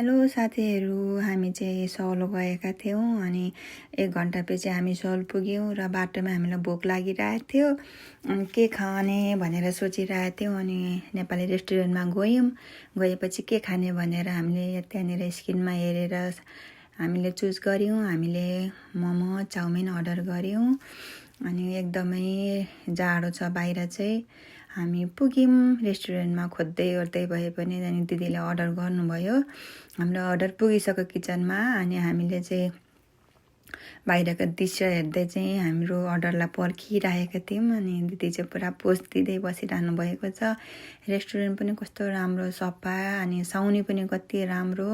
Hello साथीहरू, हामी चाहिँ सौलो गएका थियौँ अनि 1 घन्टापछि हामी सौल पुग्यौँ र बाटोमा हामीलाई भोक लागिरहेको थियो। अनि के खाने भनेर सोचिरहेको थियौँ अनि नेपाली रेस्टुरेन्टमा गएपछि के खाने भनेर हामीले त्यहाँनिर स्क्रिनमा हेरेर हामीले चुज गऱ्यौँ। हामीले मोमो चाउमिन अर्डर गऱ्यौँ अनि एकदमै जाडो छ बाहिर चाहिँ। हामी पुग्यौँ रेस्टुरेन्टमा खोज्दै ओर्दै भए पनि अनि दिदीले अर्डर गर्नुभयो। हाम्रो अर्डर पुगिसक्यो किचनमा अनि हामीले चाहिँ बाहिरको दृश्य हेर्दै चाहिँ हाम्रो अर्डरलाई पर्खिरहेका थियौँ। अनि दिदी चाहिँ पुरा पोज दिँदै बसिरहनु भएको छ। रेस्टुरेन्ट पनि कस्तो राम्रो सफा अनि साउनी पनि कति राम्रो,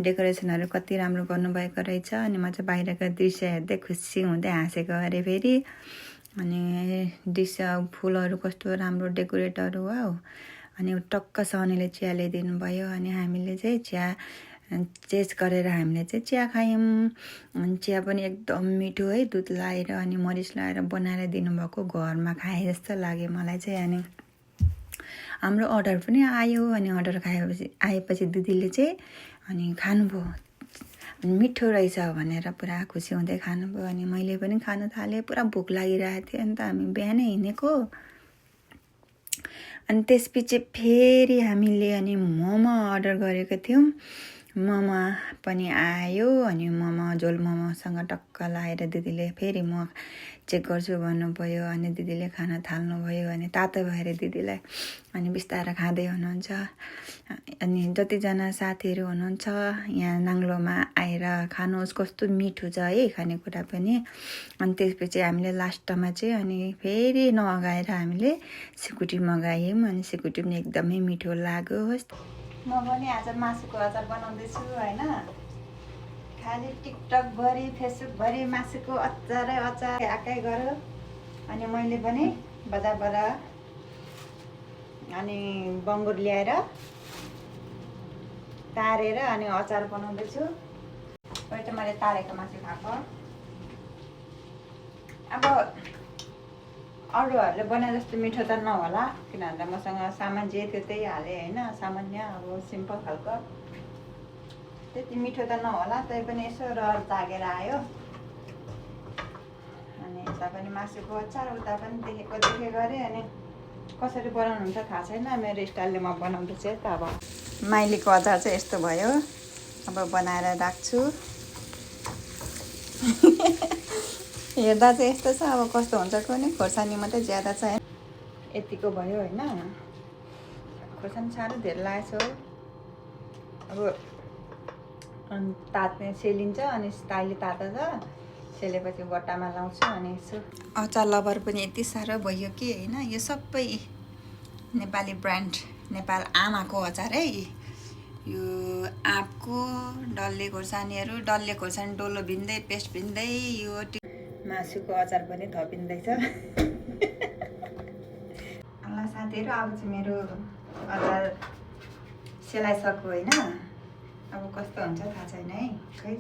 डेकोरेसनहरू कति राम्रो गर्नुभएको रहेछ। अनि म चाहिँ बाहिरको दृश्य हेर्दै खुसी हुँदै हाँसेको अरे फेरि। अनि दृश्य फुलहरू कस्तो राम्रो डेकोरेटहरू हो। अनि टक्क साउनीले चिया ल्याइदिनु भयो अनि हामीले चाहिँ चिया टेस्ट गरेर हामीले चाहिँ चिया खायौँ। अनि चिया पनि एकदम मिठो है, दुध लाएर अनि मरिच लाएर बनाएर दिनुभएको, घरमा खाए जस्तो लाग्यो मलाई चाहिँ। अनि हाम्रो अर्डर पनि आयो अनि अर्डर आएपछि दिदीले चाहिँ अनि खानुभयो, मिठो रहेछ भनेर पुरा खुसी हुँदै खानुभयो। अनि मैले पनि खानु थालेँ, पुरा भोक लागिरहेको थियो नि त, हामी बिहानै हिँडेको। अनि त्यसपछि फेरि हामीले अनि मोमो अर्डर गरेको थियौँ। मोमो पनि आयो अनि मोमो झोल मोमोसँग टक्क लाएर दिदीले फेरि म चेक गर्छु भन्नुभयो अनि दिदीले खाना थाल्नुभयो। अनि तातो भएर दिदीलाई अनि बिस्तारै खाँदै हुनुहुन्छ। अनि जतिजना साथीहरू हुनुहुन्छ यहाँ नाङ्लोमा आएर खानुहोस्, कस्तो मिठो छ है खानेकुरा पनि। अनि त्यसपछि हामीले लास्टमा चाहिँ अनि फेरि नअगाएर हामीले सिकुटी मगायौँ अनि सिकुटी पनि एकदमै मिठो लाग्यो। म पनि आज मासुको अचार बनाउँदैछु होइन। खालि टिकटकभरि फेसबुकभरि मासुको अचारै अचार आएकै गऱ्यो। अनि मैले पनि बजारबाट अनि बङ्गुर ल्याएर तारेर अनि अचार बनाउँदैछु। पहिला मैले तारेको मासु खाएको। अब अरूहरूले बनाए जस्तो मिठो त नहोला, किनभने मसँग सामान जे थियो त्यही हालेँ होइन, सामान्य अब सिम्पल खालको। त्यति मिठो त नहोला, तै पनि यसो रहर जागेर आयो। अनि यता पनि मासुको अचार, उता पनि देखे गरेँ। अनि कसरी बनाउनुहुन्छ थाहा छैन, मेरो स्टाइलले म बनाउँदैछु त। अब माइलीको अचार चाहिँ यस्तो भयो, अब बनाएर राख्छु। हेर्दा चाहिँ यस्तो छ, अब कस्तो हुन्छ कुनै खोर्सानी मात्रै ज्यादा छ होइन। यतिको भयो होइन, खोर्सानी साह्रो धेरै लागेको छ। अब तात्ने सेलिन्छ अनि ताइले तातो छ, सेलेपछि बट्टामा लाउँछु। अनि यसो अचार लभर पनि यति साह्रो भयो कि होइन। यो सबै नेपाली ब्रान्ड, नेपाल आमाको अचार है। यो आँपको डल्ले खोर्सानीहरू, डल्ले खोर्सानी डल्लो भिन्दै पेस्ट भिन्दै यो मासुको अचार पनि थपिँदैछ। ल साथीहरू, अब चाहिँ मेरो अचार सेलाइसक्यो होइन। अब कस्तो हुन्छ थाहा छैन है, खै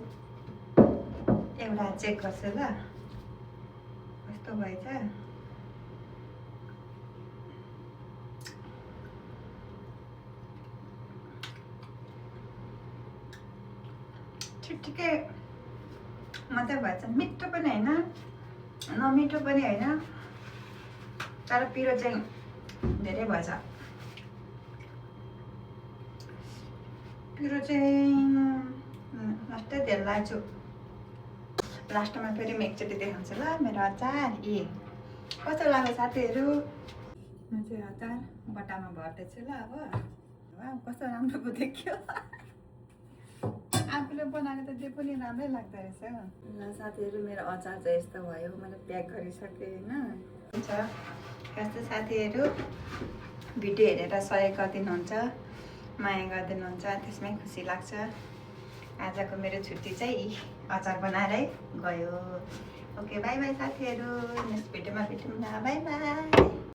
एउटा चेक गर्छु ल कस्तो भएछ। ठिकै मात्रै भएछ, मिठो पनि होइन नमिठो पनि होइन, तर पिरो चाहिँ धेरै भएछ। पिरो चाहिँ लास्टै धेरै लाग्छु। लास्टमा फेरि म एकचोटि देखाउँछु ल मेरो अचार। कस्तो लाग्यो साथीहरू, म चाहिँ अचार बट्टामा भर्दैछु ल। अब कस्तो राम्रो पो देखियो। आफूले बनाएको त त्यो पनि राम्रै लाग्दो रहेछ। ल साथीहरू, मेरो अचार चाहिँ यस्तो भयो, मैले प्याक गरिसकेँ होइन। हुन्छ कस्तो साथीहरू, भिडियो हेरेर सहयोग गरिदिनुहुन्छ, माया गरिदिनुहुन्छ, त्यसमै खुसी लाग्छ। आजको मेरो छुट्टी चाहिँ अचार बनाएरै गयो। ओके, बाई बाई साथीहरू, नेक्स्ट भिडियोमा भेटौँ न, बाई बाई।